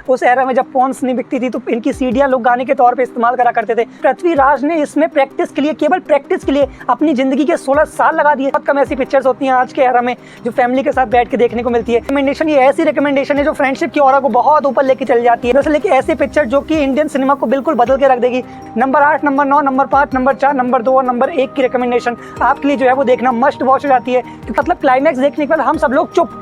उस एरा में जब फोन्स नहीं बिकती थी तो इनकी सीडियां लोग गाने के तौर पे इस्तेमाल करा करते थे। पृथ्वीराज ने इसमें प्रैक्टिस के लिए, केवल प्रैक्टिस के लिए अपनी जिंदगी के 16 साल लगा दिए। बहुत कम ऐसी पिक्चर्स होती हैं आज के एरा में जो फैमिली के साथ बैठ के देखने को मिलती है। रिकमेंडेशन ये ऐसी रिकमेंडेशन है जो फ्रेंडशिप की ऑरा को बहुत ऊपर लेके चल जाती है। दरअसल एक ऐसी पिक्चर जो कि इंडियन सिनेमा को बिल्कुल बदल के रख देगी। Number 8, number 9, number 5, number 4, number 2 और नंबर 1 की रिकमेंडेशन आपके लिए जो है वो देखना मस्ट वॉच हो जाती है। मतलब क्लाइमैक्स देखने के बाद हम सब लोग चुप।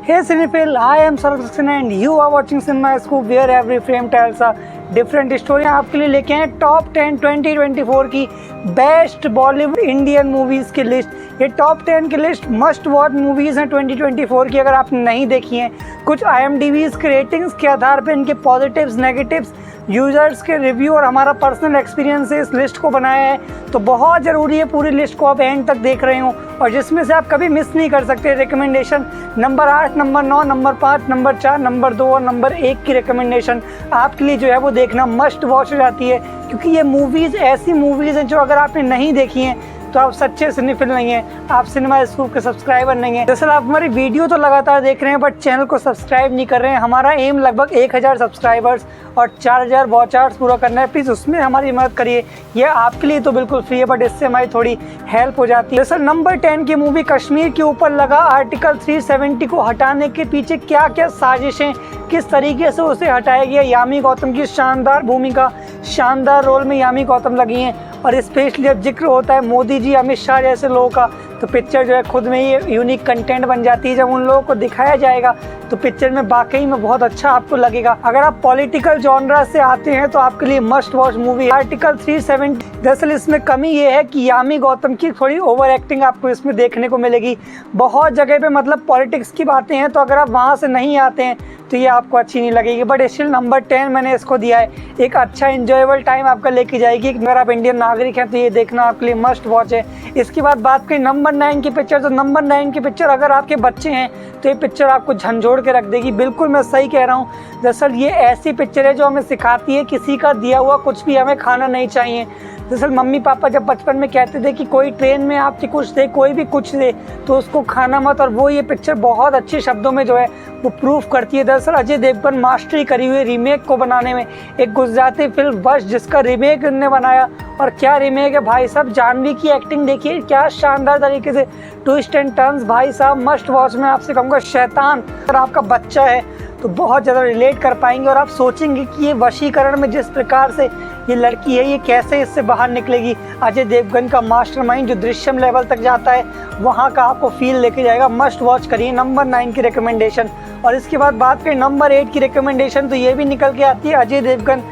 Hey Cinephile, I am Sarvsaksin and you are watching Cinema Scoop where every frame tells a different story। आपके लिए लेके हैं टॉप 10 2024 की बेस्ट बॉलीवुड इंडियन मूवीज़ की लिस्ट। ये टॉप 10 की लिस्ट मस्ट वॉच मूवीज़ हैं 2024 की। अगर आपने नहीं देखी हैं, कुछ IMDb's के रेटिंग्स के आधार पे इनके पॉजिटिव्स, नेगेटिव्स, यूज़र्स के रिव्यू और हमारा पर्सनल एक्सपीरियंस से इस लिस्ट को बनाया है। तो बहुत ज़रूरी है पूरी लिस्ट को आप एंड तक देख रहे हो और जिसमें से आप कभी मिस नहीं कर सकते। Recommendation number 8, number 9, number 5, number 4, number 2 और नंबर 1 की रिकमेंडेशन आपके लिए जो है वो देखना मस्ट वॉच हो जाती है, क्योंकि ये मूवीज़ ऐसी मूवीज़ हैं जो अगर आपने नहीं देखी हैं तो आप सच्चे सिनेफिल नहीं हैं, आप सिनेमा स्कूप के सब्सक्राइबर नहीं हैं। दरअसल आप हमारी वीडियो तो लगातार देख रहे हैं बट चैनल को सब्सक्राइब नहीं कर रहे हैं। हमारा एम लगभग 1000 सब्सक्राइबर्स और 4000 वॉच आवर्स पूरा करना है। प्लीज़ उसमें हमारी मदद करिए। ये आपके लिए तो बिल्कुल फ्री है बट इससे हमारी थोड़ी हेल्प हो जाती है। दरअसल नंबर 10 की मूवी कश्मीर के ऊपर लगा आर्टिकल 370 को हटाने के पीछे क्या क्या साजिशें, किस तरीके से उसे हटाया गया। यामी गौतम की शानदार भूमिका, शानदार रोल में यामी गौतम लगी हैं और स्पेशली जब जिक्र होता है मोदी जी, अमित शाह जैसे लोगों का, तो पिक्चर जो है खुद में ही यूनिक कंटेंट बन जाती है। जब उन लोगों को दिखाया जाएगा तो पिक्चर में वाकई में बहुत अच्छा आपको लगेगा। अगर आप पॉलिटिकल जॉनरा से आते हैं तो आपके लिए मस्ट वॉच मूवी है आर्टिकल 370। दरअसल इसमें कमी ये है कि यामी गौतम की थोड़ी ओवर एक्टिंग आपको इसमें देखने को मिलेगी। बहुत जगह पे मतलब पॉलिटिक्स की बातें हैं तो अगर आप वहाँ से नहीं आते हैं तो ये आपको अच्छी नहीं लगेगी। बट स्टिल नंबर 10 मैंने इसको दिया है। एक अच्छा इंजॉयबल टाइम आपका लेके जाएगी। अगर आप इंडियन नागरिक हैं तो ये देखना आपके लिए मस्ट वॉच है। इसके बाद बात करें नंबर 9 की पिक्चर, तो नंबर 9 की पिक्चर अगर आपके बच्चे हैं तो ये पिक्चर आपको झंझोड़ के रख देगी। बिल्कुल मैं सही कह रहा हूँ। दरअसल ये ऐसी पिक्चर है जो हमें सिखाती है किसी का दिया हुआ कुछ भी हमें खाना नहीं चाहिए। दरअसल मम्मी पापा जब बचपन में कहते थे कि कोई ट्रेन में आपके कुछ दे, कोई भी कुछ दे तो उसको खाना मत, और वो ये पिक्चर बहुत अच्छे शब्दों में जो है वो प्रूफ करती है। दरअसल अजय देवगन मास्टरी करी हुई रीमेक को बनाने में। एक गुजराती फिल्म वश जिसका रीमेक इन्होंने बनाया, और क्या रीमेक है भाई साहब। जानवी की एक्टिंग देखिए, क्या शानदार तरीके से ट्विस्ट एंड टर्न्स, भाई साहब मस्ट वॉच। में आपसे कहूँगा शैतान अगर आपका बच्चा है तो बहुत ज़्यादा रिलेट कर पाएंगे और आप सोचेंगे कि ये वशीकरण में जिस प्रकार से ये लड़की है ये कैसे इससे बाहर निकलेगी। अजय देवगन का मास्टरमाइंड जो दृश्यम लेवल तक जाता है वहाँ का आपको फील लेके जाएगा। मस्ट वॉच करिए नंबर 9 की रिकमेंडेशन। और इसके बाद बात करें नंबर 8 की रिकमेंडेशन, तो ये भी निकल के आती है अजय देवगन।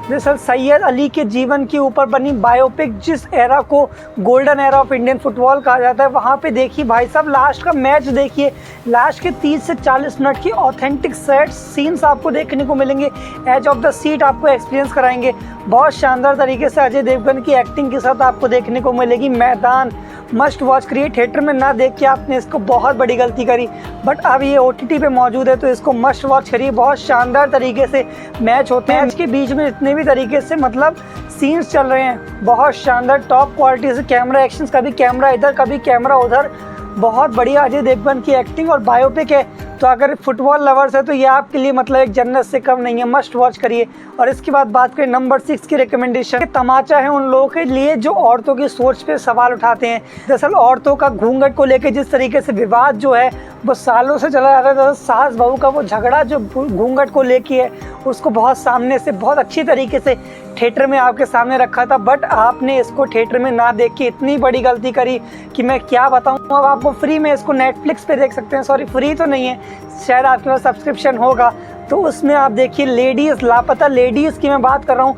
दरअसल सैयद अली के जीवन के ऊपर बनी बायोपिक, जिस एरा को golden era of Indian football कहा जाता है, वहाँ पे देखिए भाई साहब लास्ट का मैच देखिए। लास्ट के 30 से 40 मिनट की ऑथेंटिक सेट सीन्स आपको देखने को मिलेंगे। एज ऑफ द सीट आपको एक्सपीरियंस कराएंगे। बहुत शानदार तरीके से अजय देवगन की एक्टिंग के साथ आपको देखने को मिलेगी। मैदान मस्ट वॉच करिए। थिएटर में ना देख के आपने इसको बहुत बड़ी गलती करी, बट अब ये OTT पे मौजूद है तो इसको मस्ट वॉच करिए। बहुत शानदार तरीके से मैच होते हैं। मैच के बीच में इतने भी तरीके से मतलब सीन्स चल रहे हैं, बहुत शानदार टॉप क्वालिटी से कैमरा एक्शंस, कभी कैमरा इधर कभी कैमरा उधर, बहुत बढ़िया अजय देवगन की एक्टिंग। और बायोपिक है तो अगर फुटबॉल लवर्स है तो ये आपके लिए मतलब एक जन्नत से कम नहीं है। मस्ट वॉच करिए। और इसके बाद बात करें नंबर 6 की रिकमेंडेशन। तमाचा है उन लोगों के लिए जो औरतों की सोच पे सवाल उठाते हैं। दरअसल औरतों का घूंघट को लेकर जिस तरीके से विवाद जो है वो सालों से चला जा रहा है, सास बहू का वो झगड़ा जो घूंघट को लेके है उसको बहुत सामने से बहुत अच्छी तरीके से थिएटर में आपके सामने रखा था, बट आपने इसको थिएटर में ना देख के इतनी बड़ी गलती करी कि मैं क्या बताऊं। अब आपको फ्री में इसको नेटफ्लिक्स पे देख सकते हैं। सॉरी फ्री तो नहीं है, शायद आपके पास सब्सक्रिप्शन होगा तो उसमें आप देखिए लेडीज़, लापता लेडीज़ की मैं बात कर रहा हूँ।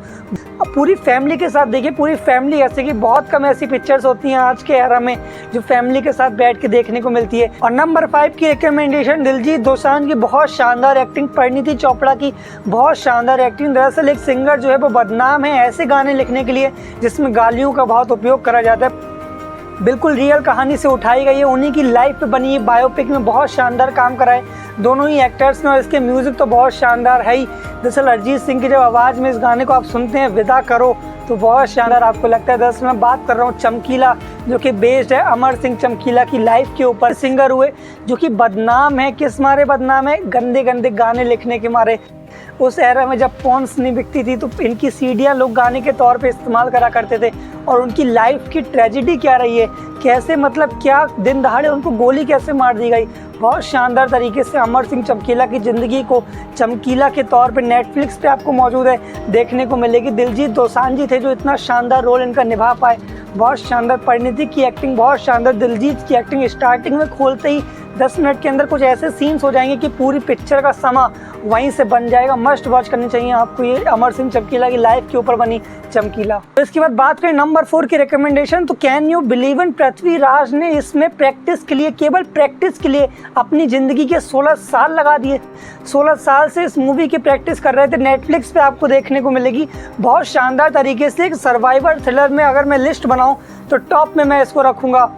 अब पूरी फैमिली के साथ देखिए, पूरी फैमिली, ऐसे कि बहुत कम ऐसी पिक्चर्स होती हैं आज के एरा में जो फैमिली के साथ बैठ के देखने को मिलती है। और नंबर 5 की रिकमेंडेशन दिलजीत दोसांझ की बहुत शानदार एक्टिंग, परिणीति चोपड़ा की बहुत शानदार एक्टिंग। दरअसल एक सिंगर जो है वो बदनाम है ऐसे गाने लिखने के लिए जिसमें गालियों का बहुत उपयोग करा जाता है। बिल्कुल रियल कहानी से उठाई गई है, उन्हीं की लाइफ पे बनी है बायोपिक में बहुत शानदार काम करा है। दोनों ही एक्टर्स ने, और इसके म्यूज़िक तो बहुत शानदार है ही। दरअसल अरिजीत सिंह की जब आवाज़ में इस गाने को आप सुनते हैं विदा करो तो बहुत शानदार आपको लगता है। दरअसल मैं बात कर रहा हूँ चमकीला, जो कि बेस्ड है अमर सिंह चमकीला की लाइफ के ऊपर। सिंगर हुए जो कि बदनाम है, किस मारे बदनाम है? गंदे गंदे गाने लिखने के मारे। उस एरा में जब फोन्स नहीं बिकती थी तो इनकी सीडियाँ लोग गाने के तौर पे इस्तेमाल करा करते थे। और उनकी लाइफ की ट्रेजिडी क्या रही है, कैसे मतलब क्या दिन दहाड़े उनको गोली कैसे मार दी गई, बहुत शानदार तरीके से अमर सिंह चमकीला की ज़िंदगी को चमकीला के तौर पे नेटफ्लिक्स पे आपको मौजूद है, देखने को मिलेगी। दिलजीत दोसांझ थे जो इतना शानदार रोल इनका निभा पाए, बहुत शानदार। परिणीति की एक्टिंग बहुत शानदार। दिलजीत की एक्टिंग स्टार्टिंग में खोलते ही 10 मिनट के अंदर कुछ ऐसे सीन्स हो जाएंगे कि पूरी पिक्चर का समा वहीं से बन जाएगा। मस्ट वॉच करनी चाहिए आपको ये अमर सिंह चमकीला की लाइफ के ऊपर बनी चमकीला। तो इसके बाद बात करें नंबर 4 की रिकमेंडेशन, तो can you believe in Prithvi Raj ने इसमें प्रैक्टिस के लिए, केवल प्रैक्टिस के लिए अपनी ज़िंदगी के 16 साल लगा दिए। 16 साल से इस मूवी की प्रैक्टिस कर रहे थे। नेटफ्लिक्स पे आपको देखने को मिलेगी बहुत शानदार तरीके से। एक सर्वाइवर थ्रिलर में अगर मैं लिस्ट बनाऊँ तो टॉप में मैं इसको रखूँगा।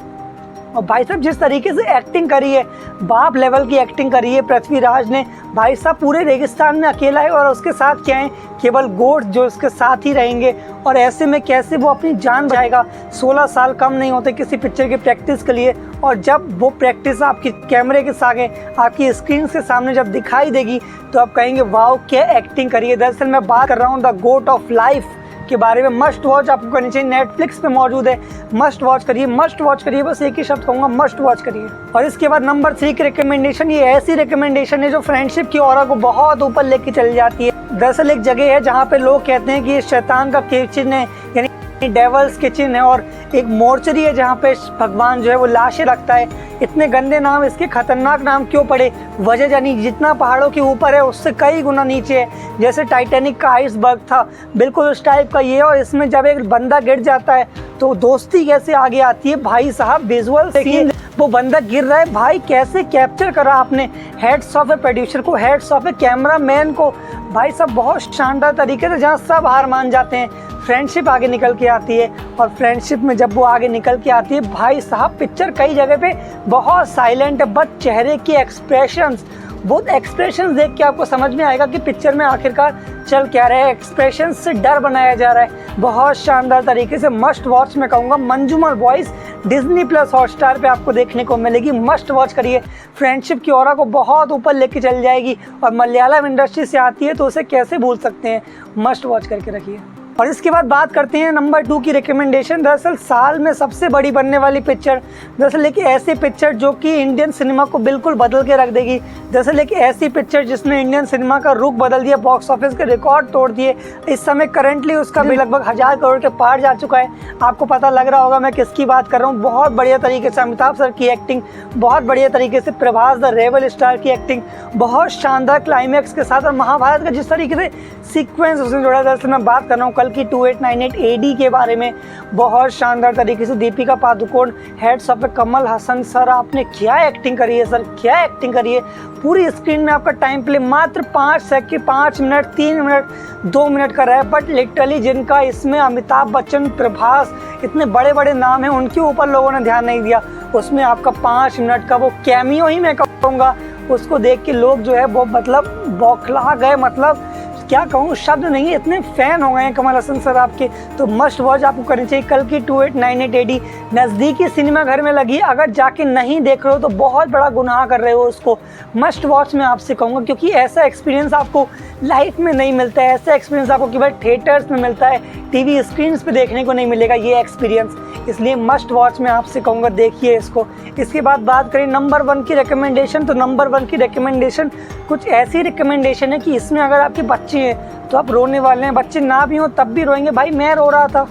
और भाई साहब जिस तरीके से एक्टिंग करी है, बाप लेवल की एक्टिंग करी है पृथ्वी राज ने। भाई साहब पूरे रेगिस्तान में अकेला है और उसके साथ क्या है, केवल गोट जो उसके साथ ही रहेंगे। और ऐसे में कैसे वो अपनी जान बचाएगा। 16 साल कम नहीं होते किसी पिक्चर की प्रैक्टिस के लिए। और जब वो प्रैक्टिस आपकी कैमरे के आगे, आपकी स्क्रीन के सामने जब दिखाई देगी तो आप कहेंगे वाओ क्या एक्टिंग करी है। दरअसल मैं बात कर रहा हूँ द गोट ऑफ लाइफ के बारे में। मस्ट वॉच आपको करनी चाहिए, नेटफ्लिक्स पे मौजूद है। मस्ट वॉच करिए, मस्ट वॉच करिए, बस एक ही शब्द कहूँगा, मस्ट वॉच करिए। और इसके बाद नंबर 3 की रिकमेंडेशन, ये ऐसी रिकमेंडेशन है जो फ्रेंडशिप की ऑरा को बहुत ऊपर लेके चली जाती है। दरअसल एक जगह है जहाँ पे लोग कहते हैं कि ये शैतान का किचन है, यानी डेवल्स किचन है। और एक मोर्चरी है जहाँ पे भगवान जो है वो लाशें रखता है। इतने गंदे नाम, इसके खतरनाक नाम क्यों पड़े? वजह जानी, जितना पहाड़ों के ऊपर है उससे कई गुना नीचे है। जैसे टाइटैनिक का आइसबर्ग था, बिल्कुल उस टाइप का ये। और इसमें जब एक बंदा गिर जाता है तो दोस्ती कैसे आगे आती है भाई साहब। विजुअल देखिए, वो बंदा गिर रहा है, भाई कैसे कैप्चर करा आपने। हेड्स ऑफ है प्रोड्यूसर को, हेड्स ऑफ है कैमरा मैन को। भाई साहब बहुत शानदार तरीके से, जहाँ सब हार मान जाते हैं, फ्रेंडशिप आगे निकल के आती है। और फ्रेंडशिप में जब वो आगे निकल के आती है भाई साहब, पिक्चर कई जगह पे बहुत साइलेंट है, बट चेहरे के एक्सप्रेशंस, वो एक्सप्रेशंस देख के आपको समझ में आएगा कि पिक्चर में आखिरकार चल क्या रहा है। एक्सप्रेशंस से डर बनाया जा रहा है बहुत शानदार तरीके से। मस्ट वॉच मैं कहूँगा। मंजूमर वॉइस डिज्नी प्लस हॉटस्टार पे आपको देखने को मिलेगी, मस्ट वॉच करिए। फ्रेंडशिप की ऑरा को बहुत ऊपर लेके चल जाएगी। और मलयालम इंडस्ट्री से आती है तो उसे कैसे भूल सकते हैं, मस्ट वॉच करके रखिए। और इसके बाद बात करते हैं नंबर 2 की रिकमेंडेशन। दरअसल साल में सबसे बड़ी बनने वाली पिक्चर, दरअसल एक ऐसी पिक्चर जो कि इंडियन सिनेमा को बिल्कुल बदल के रख देगी। दरअसल एक ऐसी पिक्चर जिसने इंडियन सिनेमा का रुख बदल दिया, बॉक्स ऑफिस के रिकॉर्ड तोड़ दिए। इस समय करंटली उसका भी लगभग 1000 करोड़ के पार जा चुका है। आपको पता लग रहा होगा मैं किसकी बात कर रहा हूँ। बहुत बढ़िया तरीके से अमिताभ सर की एक्टिंग, बहुत बढ़िया तरीके से प्रभास द रेबल स्टार की एक्टिंग, बहुत शानदार क्लाइमैक्स के साथ। और महाभारत का जिस तरीके से सीक्वेंस उसने जोड़ा, दरअसल मैं बात कर रहा हूँ कल की 2898 AD के बारे में, बहुत शानदार तरीके से। Deepika Padukone, hats off Kamal Haasan sir, आपने क्या एक्टिंग करी है सर, क्या एक्टिंग करी है। पूरी स्क्रीन में आपका टाइम प्ले मात्र 5 सेकंड, 5 मिनट, 3 मिनट, 2 मिनट का रहा है। बट लिटरली जिनका इसमें अमिताभ बच्चन, प्रभास, इतने बड़े बड़े नाम हैं, उनके ऊपर लोगों ने ध्यान नहीं दिया। उसमें आपका 5 मिनट का वो कैमियो ही मैं कहूँगा, उसको देख के लोग जो है वो मतलब बौखला गए। मतलब क्या कहूँ, शब्द नहीं है, इतने फ़ैन हो गए हैं कमल हसन सर आपके। तो मस्ट वॉच आपको करनी चाहिए। कल की 2898 AD नज़दीकी सिनेमा घर में लगी, अगर जाके नहीं देख रहे हो तो बहुत बड़ा गुनाह कर रहे हो उसको। मस्ट वॉच मैं आपसे कहूँगा, क्योंकि ऐसा एक्सपीरियंस आपको लाइफ में नहीं मिलता है। ऐसा एक्सपीरियंस आपको केवल थिएटर्स में मिलता है, टीवी स्क्रीन्स पे देखने को नहीं मिलेगा ये एक्सपीरियंस। इसलिए मस्ट वॉच मैं आपसे कहूँगा, देखिए इसको। इसके बाद बात करें नंबर 1 की रिकमेंडेशन, तो नंबर 1 की रिकमेंडेशन कुछ ऐसी रिकमेंडेशन है कि इसमें अगर आपके बच्चे हैं तो आप रोने वाले हैं। बच्चे ना भी हों तब भी रोएंगे। भाई मैं रो रहा था,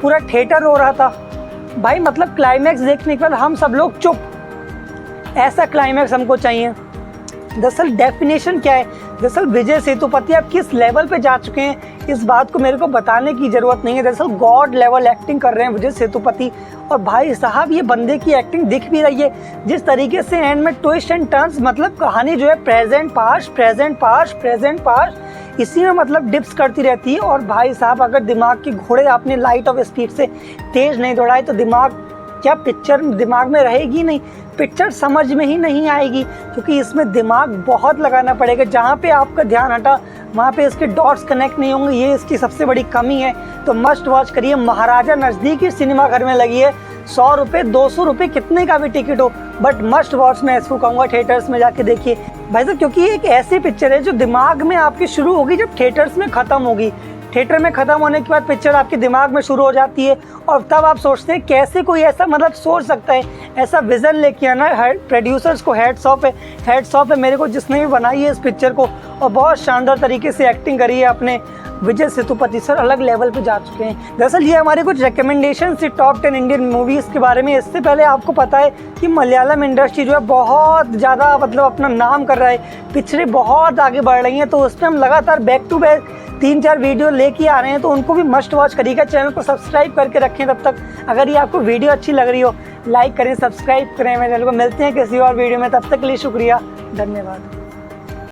पूरा थिएटर रो रहा था भाई। मतलब क्लाइमैक्स देखने के बाद हम सब लोग चुप, ऐसा क्लाइमैक्स हमको चाहिए। दरअसल डेफिनेशन क्या है, दरअसल विजय सेतुपति आप किस लेवल पे जा चुके हैं इस बात को मेरे को बताने की ज़रूरत नहीं है। दरअसल गॉड लेवल एक्टिंग कर रहे हैं विजय सेतुपति। और भाई साहब ये बंदे की एक्टिंग दिख भी रही है, जिस तरीके से एंड में ट्विस्ट एंड टर्न्स, मतलब कहानी जो है present past, present past, present past, इसी में मतलब डिप्स करती रहती है। और भाई साहब अगर दिमाग के घोड़े आपने लाइट ऑफ स्पीड से तेज़ नहीं दौड़ाए तो दिमाग क्या पिक्चर दिमाग में रहेगी नहीं। पिक्चर समझ में ही नहीं आएगी, क्योंकि इसमें दिमाग बहुत लगाना पड़ेगा। जहाँ पे आपका ध्यान हटा वहाँ पे इसके डॉट्स कनेक्ट नहीं होंगे, ये इसकी सबसे बड़ी कमी है। तो मस्ट वॉच करिए। महाराजा नज़दीकी सिनेमा घर में लगी है, 100 रुपये 200 रुपये कितने का भी टिकट हो, बट मस्ट वॉच मैं इसको कहूँगा थिएटर्स में जाके देखिए भाई साहब, क्योंकि एक ऐसी पिक्चर है जो दिमाग में आपकी शुरू होगी जब थिएटर्स में ख़त्म होगी। थिएटर में ख़त्म होने के बाद पिक्चर आपके दिमाग में शुरू हो जाती है और तब आप सोचते हैं कैसे कोई ऐसा मतलब सोच सकता है, ऐसा विज़न लेके आना। प्रोड्यूसर्स को हेड्स ऑफ है मेरे को, जिसने भी बनाई है इस पिक्चर को, और बहुत शानदार तरीके से एक्टिंग करी है अपने विजय सेतुपति सर, अलग लेवल पे जा चुके हैं। दरअसल ये हमारे कुछ रिकमेंडेशन थी टॉप 10 इंडियन मूवीज़ के बारे में। इससे पहले आपको पता है कि मलयालम इंडस्ट्री जो है बहुत ज़्यादा मतलब अपना नाम कर रहा है, पिक्चरें बहुत आगे बढ़ रही हैं, तो उस पर हम लगातार बैक टू बैक 3-4 वीडियो लेके आ रहे हैं, तो उनको भी मस्ट वॉच करिएगा। चैनल को सब्सक्राइब करके रखें। तब तक अगर ये आपको वीडियो अच्छी लग रही हो लाइक करें, सब्सक्राइब करें मेरे चैनल को। मिलते हैं किसी और वीडियो में, तब तक के लिए शुक्रिया, धन्यवाद।